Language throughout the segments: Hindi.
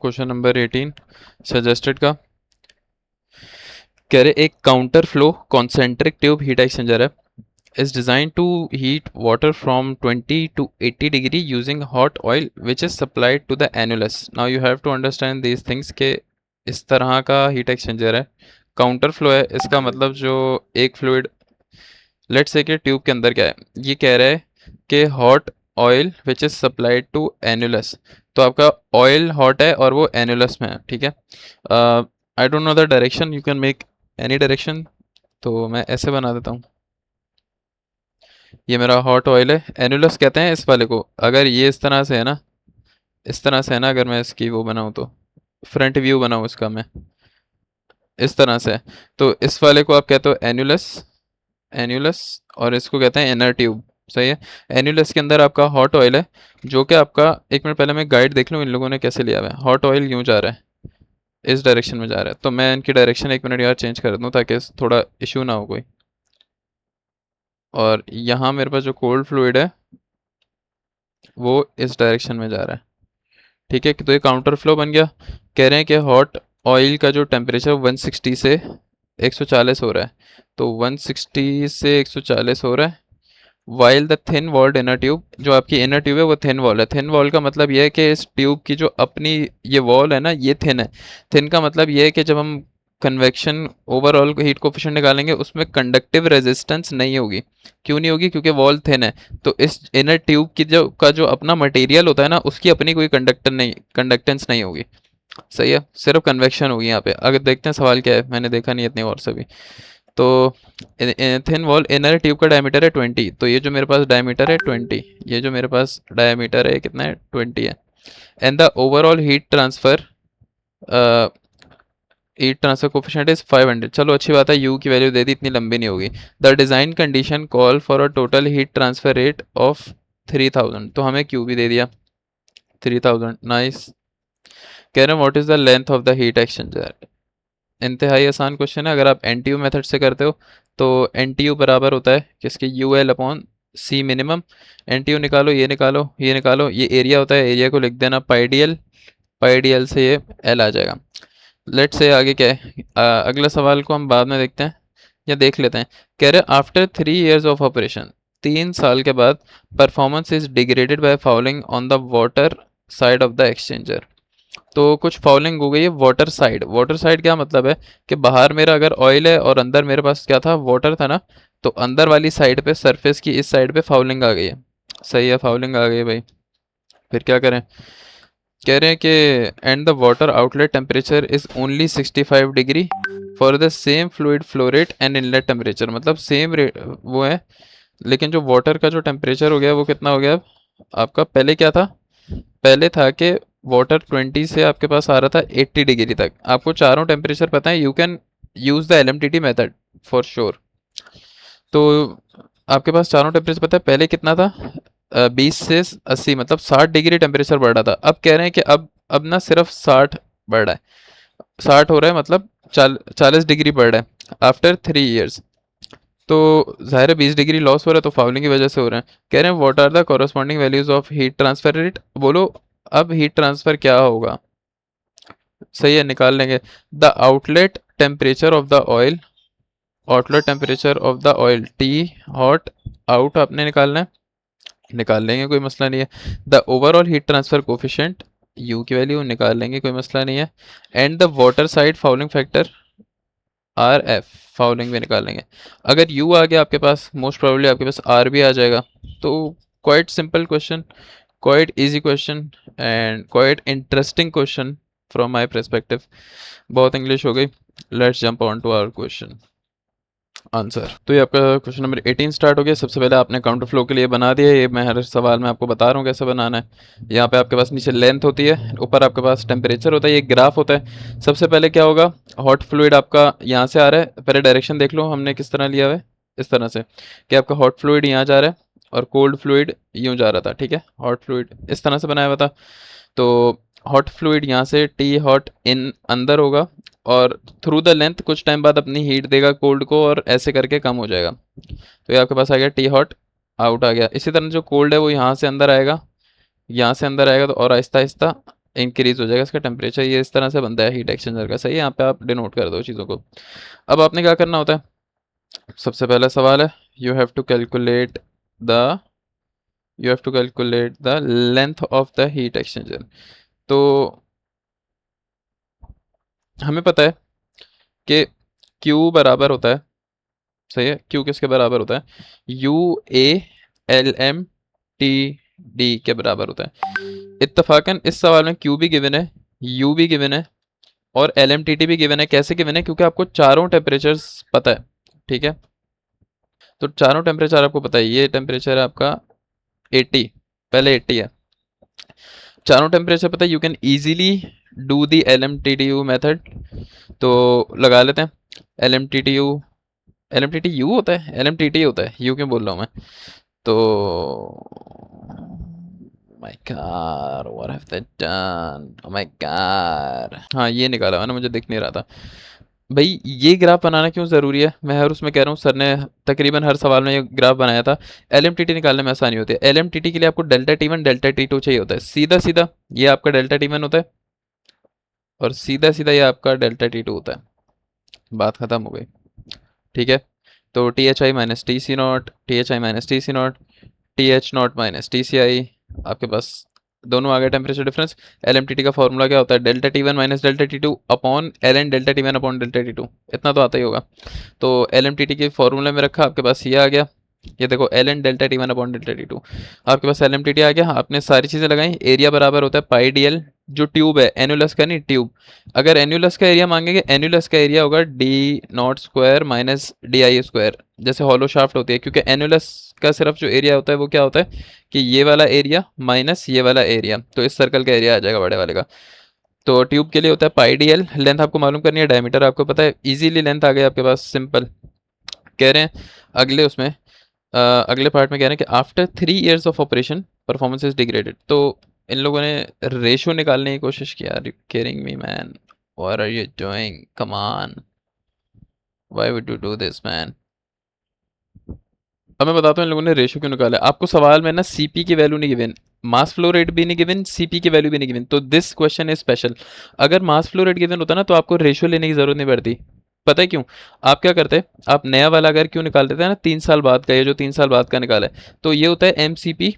क्वेश्चन नंबर 18 सजेस्टेड का कह रहे एक counter flow concentric tube heat exchanger है is designed to heat water from 20 to 80 degree using hot oil which is supplied to the annulus. Now you have to understand these things के इस तरह का हीट एक्सचेंजर है, काउंटर फ्लो है। इसका मतलब जो एक फ्लूइड लेट्स से कि ट्यूब के अंदर क्या है, ये कह रहा है कि hot oil which is supplied to annulus. तो आपका ऑयल हॉट है और वो एनुलस में है, ठीक है। I don't know the direction, you can make any direction. तो मैं ऐसे बना देता हूँ, ये मेरा हॉट ऑयल है, एनुलस कहते हैं इस वाले को। अगर ये इस तरह से है ना, इस तरह से है ना, अगर मैं इसकी वो बनाऊँ तो फ्रंट व्यू बनाऊँ इसका मैं, इस तरह से है। तो इस वाले को आप कहते हो एनुलस, एन्यूलस, और इसको कहते हैं इनर ट्यूब। सही है। एन्यूलस के अंदर आपका हॉट ऑयल है, जो कि आपका, एक मिनट पहले मैं गाइड देख लूँ इन लोगों ने कैसे लिया हुआ है। हॉट ऑयल यूँ जा रहा है, इस डायरेक्शन में जा रहा है, तो मैं इनकी डायरेक्शन एक मिनट यार चेंज कर दूँ ताकि थोड़ा इशू ना हो कोई। और यहाँ मेरे पास जो कोल्ड फ्लूइड है वो इस डायरेक्शन में जा रहा है, ठीक है। तो ये काउंटर फ्लो बन गया। कह रहे हैं कि हॉट ऑयल का जो टेम्परेचर 160 से 140 हो रहा है, तो 160 से 140 हो रहा है। While the thin walled inner tube, जो आपकी इनर ट्यूब है वो थिन वॉल है। थिन वॉल का मतलब ये है कि इस ट्यूब की जो अपनी ये वॉल है ना, ये थिन है। थिन का मतलब ये है कि जब हम कन्वेक्शन ओवरऑल हीट कोफिशिएंट निकालेंगे उसमें कंडक्टिव रेजिस्टेंस नहीं होगी। क्यों नहीं होगी? क्योंकि वॉल थिन है। तो इस इनर ट्यूब की जो अपना मटेरियल होता है ना, उसकी अपनी कोई कंडक्टेंस नहीं होगी। सही है, सिर्फ कन्वेक्शन होगी यहाँ पे। अगर देखते हैं सवाल क्या है, मैंने देखा नहीं इतनी और से भी। तो थिन वॉल इनर ट्यूब का डायमीटर है 20, तो ये जो मेरे पास डायमीटर है 20, ये जो मेरे पास डायमीटर है कितना है, 20 है। And the overall heat transfer coefficient is 500। चलो अच्छी बात है, यू की वैल्यू दे दी, इतनी लंबी नहीं होगी। The design condition call for a total heat transfer rate of 3000, तो हमें क्यू भी दे दिया 3000। नाइस। कह रहे हैं what is the length of the heat exchanger. इंतहाई आसान क्वेश्चन है। अगर आप एन टी यू मेथड से करते हो तो एन टी यू बराबर होता है किसके, यू एल अपॉन सी मिनिमम। एन टी यू निकालो, ये निकालो, ये निकालो, ये एरिया होता है, एरिया को लिख देना पाई डी एल, पाई डी एल से ये एल आ जाएगा। लेट से आगे क्या है, अगला सवाल को हम बाद में देखते हैं या देख लेते हैं। कह रहे आफ्टर 3 years ऑफ ऑपरेशन, 3 साल के बाद performance is degraded by fouling on the water side of the exchanger. तो कुछ फाउलिंग हो गई है वाटर साइड। वाटर साइड क्या मतलब है कि बाहर मेरा अगर ऑयल है और अंदर मेरे पास क्या था, वाटर था ना, तो अंदर वाली साइड पे, सरफेस की इस साइड पे फाउलिंग आ गई है। सही है, फाउलिंग आ गई है भाई। फिर क्या करें, कह रहे हैं कि and the water outlet temperature is only 65 degree for the same fluid flow rate and inlet temperature. मतलब सेम रेट वो है, लेकिन जो वाटर का जो टेम्परेचर हो गया वो कितना हो गया अब आपका। पहले क्या था, पहले था कि वाटर 20 से आपके पास आ रहा था 80 डिग्री तक। आपको चारों टेम्परेचर पता है, you can use the LMTD method for sure. तो आपके पास चारों टेम्परेचर पता है, पहले कितना था, 20 से 80, मतलब 60 डिग्री टेम्परेचर बढ़ रहा था। अब कह रहे हैं कि अब ना सिर्फ 60 बढ़ रहा है, 60 हो रहा है, मतलब 40 डिग्री बढ़ रहा है आफ्टर 3 years। तो ज़ाहिर है 20 डिग्री लॉस हो रहा है, तो फाउलिंग की वजह से हो रहा है। कह रहे हैं what are the corresponding values of heat transfer rate. बोलो अब हीट ट्रांसफर क्या होगा। सही है, निकाल लेंगे। The outlet temperature of the oil, outlet temperature of the oil T hot out आपने निकालना है, निकाल लेंगे, कोई मसला नहीं है। The overall heat transfer coefficient you की वैल्यू निकाल लेंगे, कोई मसला नहीं है। And the water side fouling factor R F, fouling भी निकाल लेंगे। अगर यू आ गया आपके पास, मोस्ट प्रोबेबली आपके पास आर भी आ जाएगा। तो quite simple question, quite easy question and quite interesting question from my perspective। बहुत इंग्लिश हो गई, let's jump on to our question answer. तो ये आपका क्वेश्चन नंबर 18 स्टार्ट हो गया। सबसे पहले आपने काउंटर फ्लो के लिए बना दिया, ये मैं हर सवाल में आपको बता रहा हूँ कैसे बनाना है। यहाँ पे आपके पास नीचे लेंथ होती है, ऊपर आपके पास टेम्परेचर होता है, ये ग्राफ होता है। सबसे पहले क्या होगा, हॉट फ्लूइड आपका यहाँ से आ रहा है, पहले डायरेक्शन देख लो हमने किस तरह लिया हुआ है, इस तरह से कि आपका हॉट फ्लूइड यहाँ जा रहा है और कोल्ड फ्लूइड यूँ जा रहा था, ठीक है। हॉट फ्लूइड इस तरह से बनाया हुआ था। तो हॉट फ्लूइड यहाँ से टी हॉट इन अंदर होगा और थ्रू द लेंथ कुछ टाइम बाद अपनी हीट देगा कोल्ड को, और ऐसे करके कम हो जाएगा। तो ये आपके पास आ गया टी हॉट आउट आ गया। इसी तरह जो कोल्ड है वो यहाँ से अंदर आएगा, यहाँ से अंदर आएगा, तो और आहिस्ता आहिस्ता इंक्रीज हो जाएगा इसका टेम्परेचर। ये इस तरह से बनता है हीट एक्सचेंजर का। सही है, यहाँ पे आप डिनोट कर दो चीज़ों को। अब आपने क्या करना होता है, सबसे पहला सवाल है you have to calculate the you have to calculate the length of the heat exchanger. तो हमें पता है कि Q बराबर होता है, सही है, Q किसके बराबर होता है, U A L M T D के बराबर होता है। इत्तफाकन इस सवाल में Q भी गिवन है, U भी गिवन है और एल एम टी टी भी गिवन है। कैसे गिवन है, क्योंकि आपको चारों टेम्परेचर्स पता है, ठीक है। तो चारों टेम्परेचर आपको पता है, ये टेम्परेचर है आपका 80, पहले 80 है, चारों टेम्परेचर पता है, you can easily do the L M T T U method. तो लगा लेते हैं L M T T U, L M T T U होता है, एल एम टी टी होता है, यू क्यों बोल रहा हूँ मैं। तो my God what have they done, oh my God, हाँ ये निकाला मैंने, मुझे दिख नहीं रहा था। भाई ये ग्राफ बनाना क्यों ज़रूरी है, मैं हर उसमें कह रहा हूँ, सर ने तकरीबन हर सवाल में ये ग्राफ बनाया था। एल एम टी टी निकालने में आसानी होती है। एल एम टी टी के लिए आपको delta T one delta T two चाहिए होता है, सीधा सीधा ये आपका डेल्टा टी वन होता है और सीधा सीधा ये आपका डेल्टा टी टू होता है। बात ख़त्म हो गई, ठीक है। तो T H I minus T C naught, T H I minus T C naught, T H naught minus T C I, आपके पास दोनों आ गए temperature difference. L M T T का फॉर्मूला क्या होता है, delta T one minus delta T two upon L N delta T one upon delta T two, इतना तो आता ही होगा। तो एल एम टी टी के फॉर्मूले में रखा, आपके पास ये आ गया, ये देखो L N delta T one upon delta T two, आपके पास एल एम टी टी आ गया। आपने सारी चीज़ें लगाई, एरिया बराबर होता है पाई डी एल, जो ट्यूब है एनुलस का नहीं ट्यूब, अगर एनुलस का एरिया मांगेंगे, एनुलस का एरिया होगा D not square minus D I square, जैसे हॉलो शाफ्ट होती है, क्योंकि एनुलस का सिर्फ जो एरिया होता है वो क्या होता है कि ये वाला एरिया माइनस ये वाला एरिया, तो इस सर्कल का एरिया आ जाएगा बड़े वाले का। तो ट्यूब के लिए होता है पाई डी एल, लेंथ आपको मालूम करनी है, डायमीटर आपको पता है, इजीली लेंथ आ गई आपके पास, सिंपल। कह रहे हैं अगले उसमें अगले पार्ट में कह रहे हैं कि after 3 years of operation performance is degraded. तो इन लोगों ने रेशो निकालने की कोशिश किया, are you kidding me man, what are you doing, come on, why would you do this man. अब मैं बताता हूँ इन लोगों ने रेशो क्यों निकाला। आपको सवाल में ना सीपी की वैल्यू नहीं गिवन, मास फ्लो रेट भी नहीं गिवन, सीपी की वैल्यू भी नहीं गिवन, तो दिस क्वेश्चन इज स्पेशल। अगर मास फ्लो रेट गिवन होता ना तो आपको रेशो लेने की जरूरत नहीं पड़ती। पता है क्यों, आप क्या करते, आप नया वाला अगर क्यों निकाल देते हैं ना, 3 साल बाद का, ये जो 3 साल बाद का निकाला है, तो ये होता है एम सी पी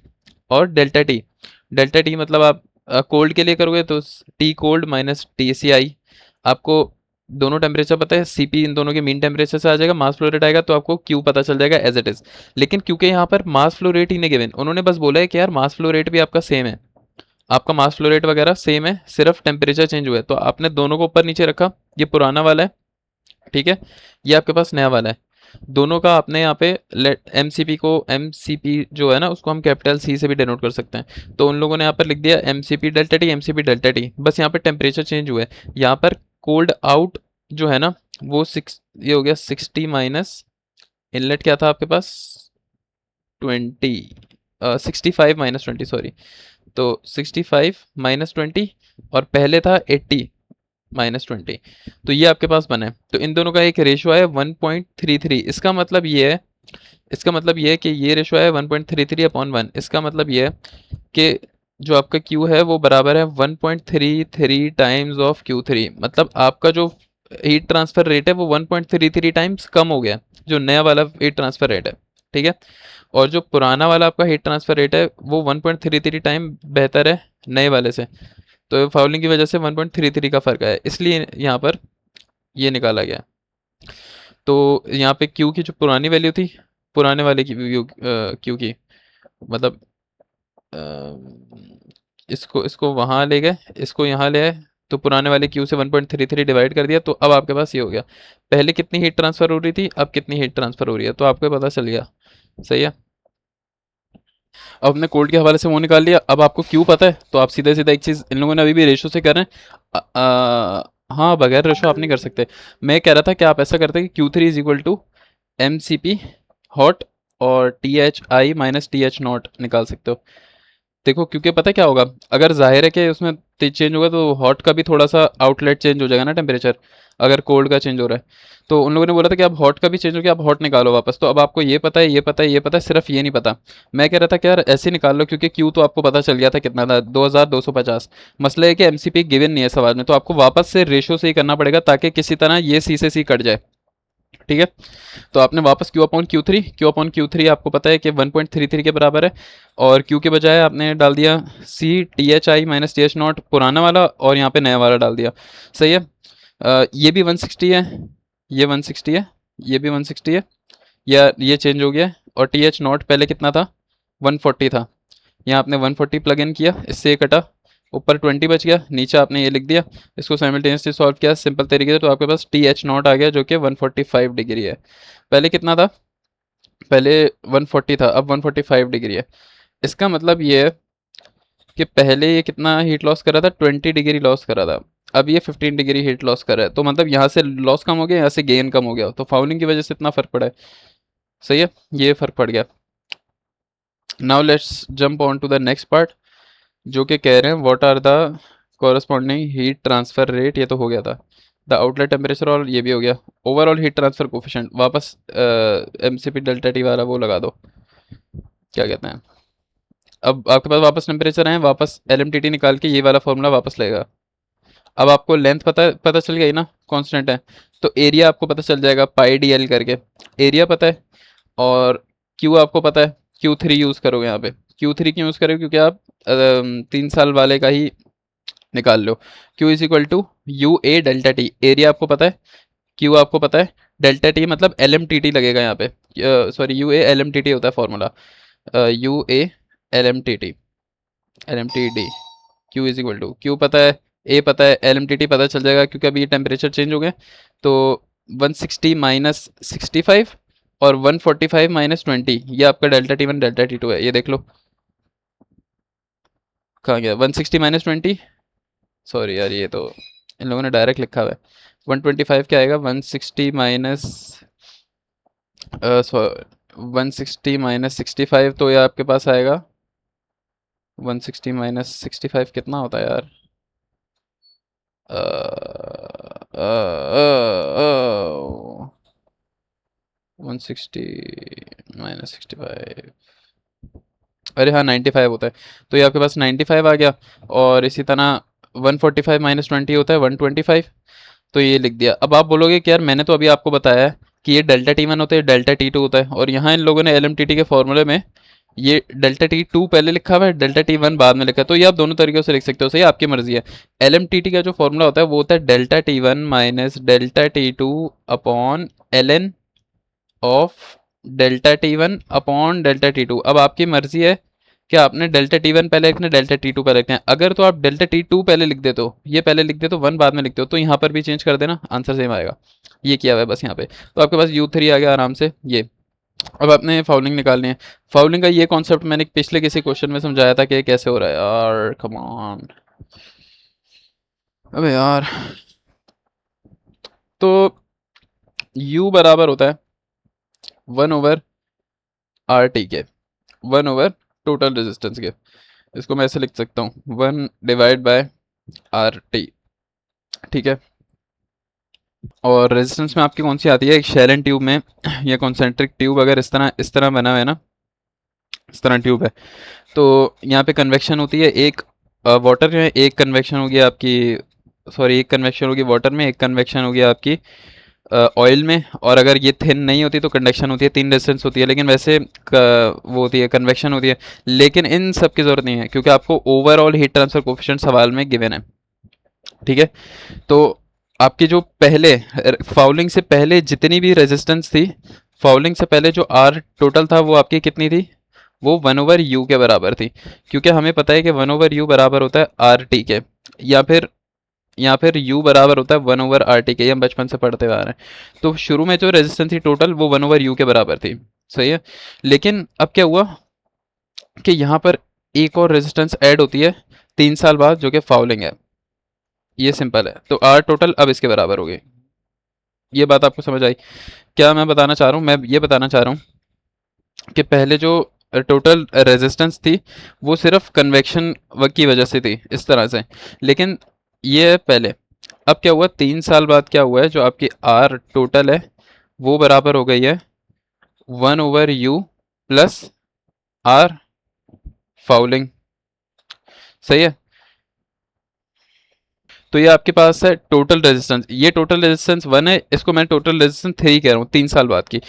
और डेल्टा टी। डेल्टा टी मतलब आप कोल्ड के लिए करोगे तो T cold minus T C I, आपको दोनों टेम्परेचर पता है, सीपी इन दोनों के मीन टेम्परेचर से आ जाएगा, मास फ्लो रेट आएगा तो आपको क्यू पता चल जाएगा एज इट इज। लेकिन क्योंकि यहाँ पर मास फ्लो रेट ही नहीं गिवन, उन्होंने बस बोला है कि यार मास फ्लो रेट भी आपका सेम है, आपका मास फ्लो रेट वगैरह सेम है, सिर्फ टेम्परेचर चेंज हुआ है, तो आपने दोनों को ऊपर नीचे रखा। ये पुराना वाला है, ठीक है, ये आपके पास नया वाला है, दोनों का आपने यहाँ पे एम सी पी को, एम सी पी जो है ना उसको हम कैपिटल सी से भी डिनोट कर सकते हैं, तो उन लोगों ने यहाँ पर लिख दिया M C P delta T, M C P delta T, बस यहाँ पे टेम्परेचर चेंज हुआ है। यहाँ पर कोल्ड आउट जो है ना वो ये हो गया 60 माइनस इनलेट क्या था आपके पास 20, 65 - 20 सॉरी, तो 65 - 20 और पहले था 80 - 20, तो ये आपके पास बना है। तो इन दोनों का एक रेशो है 1.33, इसका मतलब ये है, इसका मतलब ये है कि ये रेशो है 1.33/1, इसका मतलब ये है कि जो आपका Q है वो बराबर है 1.33 टाइम्स ऑफ Q3, मतलब आपका जो हीट ट्रांसफर रेट है वो 1.33 टाइम्स कम हो गया, जो नया वाला हीट ट्रांसफर रेट है, ठीक है। और जो पुराना वाला आपका हीट ट्रांसफर रेट है वो 1.33 टाइम बेहतर है नए वाले से, तो फाउलिंग की वजह से 1.33 का फ़र्क है, इसलिए यहाँ पर ये निकाला गया। तो यहाँ पे Q की जो पुरानी वैल्यू थी, पुराने वाले की Q की, मतलब इसको इसको वहाँ ले गए, इसको यहाँ ले आए, तो पुराने वाले Q से 1.33 डिवाइड कर दिया, तो अब आपके पास ये हो गया, पहले कितनी हीट ट्रांसफ़र हो रही थी, अब कितनी हीट ट्रांसफ़र हो रही है, तो आपको पता चल गया, सही है। अब हमने कोल्ड के हवाले से वो निकाल लिया, अब आपको क्यों पता है, तो आप सीधा सीधा एक चीज़ इन लोगों ने अभी भी रेशो से कर रहे हैं, हाँ बगैर रेशो आप नहीं कर सकते। मैं कह रहा था कि आप ऐसा करते कि Q3 is equal to M C P hot और T H I minus T H naught निकाल सकते हो। देखो क्योंकि पता है क्या होगा, अगर जाहिर है कि उसमें चेंज होगा तो हॉट का भी थोड़ा सा आउटलेट चेंज हो जाएगा ना टेम्परेचर, अगर कोल्ड का चेंज हो रहा है। तो उन लोगों ने बोला था कि आप हॉट का भी चेंज हो गया, आप हॉट निकालो वापस। तो अब आपको ये पता है, ये पता है, ये पता है, सिर्फ ये नहीं पता। मैं कह रहा था कि यार ऐसे निकाल लो, क्योंकि क्यू तो आपको पता चल गया था कितना था, 2250। मसला है कि एमसीपी गिवन नहीं है सवाल में, तो आपको वापस से रेशो से ही करना पड़ेगा ताकि किसी तरह ये सी से सी कट जाए। ठीक है, तो आपने वापस क्यू अपॉन क्यू थ्री आपको पता है कि 1.33 के बराबर है, और क्यू के बजाय आपने डाल दिया C T H I minus T H naught पुराना वाला, और यहाँ पे नया वाला डाल दिया। सही है। ये भी 160 है, ये 160 है, ये भी 160 है, या ये चेंज हो गया है। और टी एच नॉट पहले कितना था, 140 था, यहाँ आपने 140 प्लग इन किया, इससे ये कटा, ऊपर 20 बच गया, नीचे आपने ये लिख दिया, इसको साइमल्टेनियसली सॉल्व किया सिंपल तरीके से, तो आपके पास टी एच नॉट आ गया जो कि 145 डिग्री है। पहले कितना था, पहले 140 था, अब 145 डिग्री है। इसका मतलब ये है कि पहले ये कितना हीट लॉस कर रहा था, 20 डिग्री लॉस कर रहा था, अब ये 15 डिग्री हीट लॉस कर रहा है। तो मतलब यहाँ से लॉस कम हो गया, यहाँ से गेन कम हो गया, तो फाउलिंग की वजह से इतना फर्क पड़ा है। सही है, ये फर्क पड़ गया। Now let's jump on to the next part, जो कि कह रहे हैं what are the corresponding heat transfer rate, ये तो हो गया था। द आउटलेट टेम्परेचर, और ये भी हो गया। ओवरऑल हीट ट्रांसफर कोफिशिएंट, वापस M C P delta T वाला वो लगा दो, क्या कहते हैं। अब आपके पास वापस टेम्परेचर है, वापस एल एम टी टी निकाल के ये वाला फॉर्मूला वापस लगेगा। अब आपको लेंथ पता पता चल गई ना, कांस्टेंट है, तो एरिया आपको पता चल जाएगा पाई डी एल करके, एरिया पता है। और क्यू आपको पता है, क्यू थ्री यूज़ करोगे यहाँ पे, क्यू थ्री क्यों यूज़ करोगे, क्योंकि आप 3 साल वाले का ही निकाल लो। Q is equal to U A delta T, area आपको पता है, क्यू आपको पता है, डेल्टा टी मतलब एल एम टी टी लगेगा यहाँ पे, sorry U A L M T T होता है formula, U A L M T T, L M T D. Q is equal to, Q पता है, ए पता है, एल एम टी टी पता चल जाएगा, क्योंकि अभी ये टेम्परेचर चेंज हो गए। तो 160 माइनस 65 और 145 माइनस 20, ये आपका delta T one delta T two है, ये देख लो कहाँ गया, 160 माइनस 20, सॉरी यार ये तो इन लोगों ने डायरेक्ट लिखा हुआ है। 125 क्या आएगा, 160 माइनस 160 माइनस 65, तो ये आपके पास आएगा 160 माइनस 65 कितना होता है यार, 160 माइनस 65, अरे हाँ 95 होता है, तो ये आपके पास 95 आ गया। और इसी तरह 145 माइनस 20 होता है 125, तो ये लिख दिया। अब आप बोलोगे कि यार मैंने तो अभी आपको बताया है कि ये डेल्टा टी वन होता है, डेल्टा टी टू होता है, और यहाँ इन लोगों ने एल एम टी टी के फॉर्मूले में ये डेल्टा टी टू पहले लिखा हुआ है, डेल्टा टी वन बाद में लिखा है, तो ये आप दोनों तरीकों से लिख सकते हो, सही आपकी मर्जी है। एल एम टी टी का जो फॉर्मूला होता है वो होता है delta T one minus delta T two upon L N of delta T one upon delta T two. अब आपकी मर्जी है कि आपने डेल्टा टी वन पहले लिखना है, डेल्टा टी टू पहले लिखना है। अगर तो आप डेल्टा टी टू पहले लिख देते हो, ये पहले लिख देते हो, वन बाद में लिखते हो, तो यहाँ पर भी चेंज कर देना, आंसर सेम आएगा। ये किया हुआ है बस यहाँ पे, तो आपके पास यू थ्री आ गया आराम से ये। अब आपने फाउलिंग निकालनी है। फाउलिंग का ये कॉन्सेप्ट मैंने पिछले किसी क्वेश्चन में समझाया था कि ये कैसे हो रहा है यार, कम ऑन, अबे यार। तो U बराबर होता है 1/RT के, 1/टोटल रेजिस्टेंस के। इसको मैं ऐसे लिख सकता हूँ 1/RT, ठीक है। और रेजिस्टेंस में आपकी कौन सी आती है, एक शेलन ट्यूब में या कॉन्सेंट्रिक ट्यूब, अगर इस तरह बना हुआ है ना, इस तरह ट्यूब है, तो यहाँ पे कन्वेक्शन होती है, एक वाटर में, एक कन्वेक्शन होगी आपकी, सॉरी एक कन्वेक्शन होगी वाटर में, एक कन्वेक्शन होगी आपकी ऑयल में, और अगर ये थिन नहीं होती तो कंडक्शन होती है, 3 रेजिस्टेंस होती है। लेकिन वैसे वो होती है कन्वेक्शन होती है, लेकिन इन सब की ज़रूरत नहीं है क्योंकि आपको ओवरऑल हीट ट्रांसफर कोफिशिएंट सवाल में गिवन है, ठीक है। तो आपकी जो पहले फाउलिंग से पहले जितनी भी रेजिस्टेंस थी, फाउलिंग से पहले जो आर टोटल था वो आपकी कितनी थी, वो 1/U के बराबर थी, क्योंकि हमें पता है कि 1/U बराबर होता है आर टी के, या फिर U बराबर होता है 1/RT के, ये हम बचपन से पढ़ते हुए आ रहे हैं। तो शुरू में जो रेजिस्टेंस थी टोटल वो 1/U के बराबर थी, सही है। लेकिन अब क्या हुआ कि यहाँ पर एक और रेजिस्टेंस ऐड होती है 3 साल बाद, जो कि फाउलिंग है, ये सिंपल है। तो आर टोटल अब इसके बराबर हो गई। ये बात आपको समझ आई? क्या मैं बताना चाह रहा हूँ, मैं ये बताना चाह रहा हूँ कि पहले जो टोटल रेजिस्टेंस थी वो सिर्फ कन्वेक्शन की वजह से थी इस तरह से, लेकिन ये है पहले। अब क्या हुआ 3 साल बाद, क्या हुआ है जो आपकी आर टोटल है वो बराबर हो गई है 1/u प्लस आर फाउलिंग। सही है। तो ये आपके पास है टोटल रेजिस्टेंस, ये टोटल रेजिस्टेंस 1 है, इसको मैं टोटल रेजिस्टेंस 3 कह रहा हूँ 3 साल बाद की।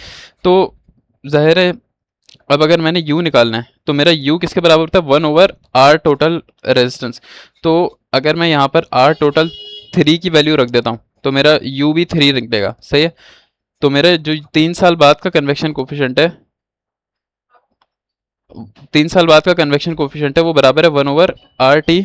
तो जाहिर है अब अगर मैंने u निकालना है तो मेरा u किसके बराबर होता है 1/r टोटल रेजिस्टेंस। तो अगर मैं यहाँ पर r टोटल 3 की वैल्यू रख देता हूँ तो मेरा u भी 3 रख देगा। सही है। तो मेरे जो 3 साल बाद का कन्वेक्शन कोफिशिएंट है, 3 साल बाद का कन्वेक्शन कोफिशिएंट है वो बराबर है 1/RT।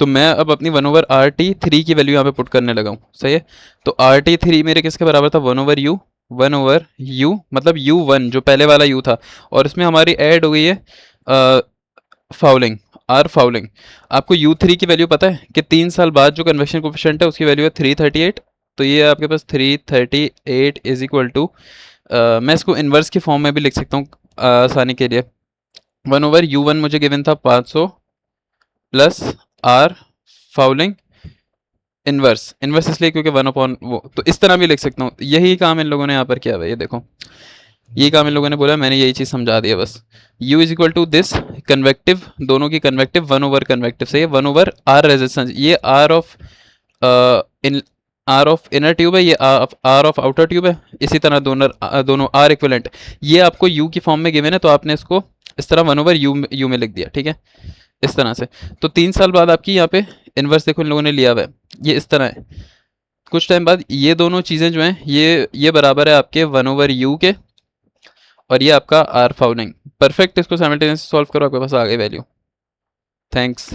तो मैं अब अपनी 1/RT 3 की वैल्यू यहाँ पे पुट करने लगा हूँ। सही है। तो RT 3 मेरे किसके बराबर था 1/u, 1/u मतलब u1 जो पहले वाला u था, और इसमें हमारी ऐड हो गई है फाउलिंग, आर फाउलिंग। आपको u3 की वैल्यू पता है कि 3 साल बाद जो कन्वेक्शन कोफिशिएंट है उसकी वैल्यू है 338। तो ये आपके पास 338 इज इक्वल टू, मैं इसको इन्वर्स की फॉर्म में भी लिख सकता हूँ आसानी के लिए। 1/u1 मुझे गिवन था 500 plus R fouling inverse, inverse इसलिए क्योंकि 1/, वो तो इस तरह भी लिख सकता हूँ। यही काम इन लोगों ने यहाँ पर किया हुआ है, ये देखो ये काम इन लोगों ने बोला, मैंने यही चीज़ समझा दिया बस। u is equal to this convective, दोनों की कन्वेक्टिव 1/कन्वेक्टिव से, 1/r रेजिस्टेंस, ये R of in R of inner tube है, ये आर ऑफ आउटर ट्यूब है, इसी तरह दोनों आर इक्विवेलेंट। ये आपको u की फॉर्म में गिवन है तो आपने इसको इस तरह 1/u में लिख दिया। ठीक है, इस तरह से। तो 3 साल बाद आपकी यहाँ पे इन्वर्स देखो इन लोगों ने लिया हुआ है, ये इस तरह है। कुछ टाइम बाद ये दोनों चीज़ें जो हैं ये बराबर है आपके 1/u के, और ये आपका आर फाउलिंग। परफेक्ट, इसको साइमल्टेनियसली सॉल्व करो, आपके पास आ गई वैल्यू। थैंक्स।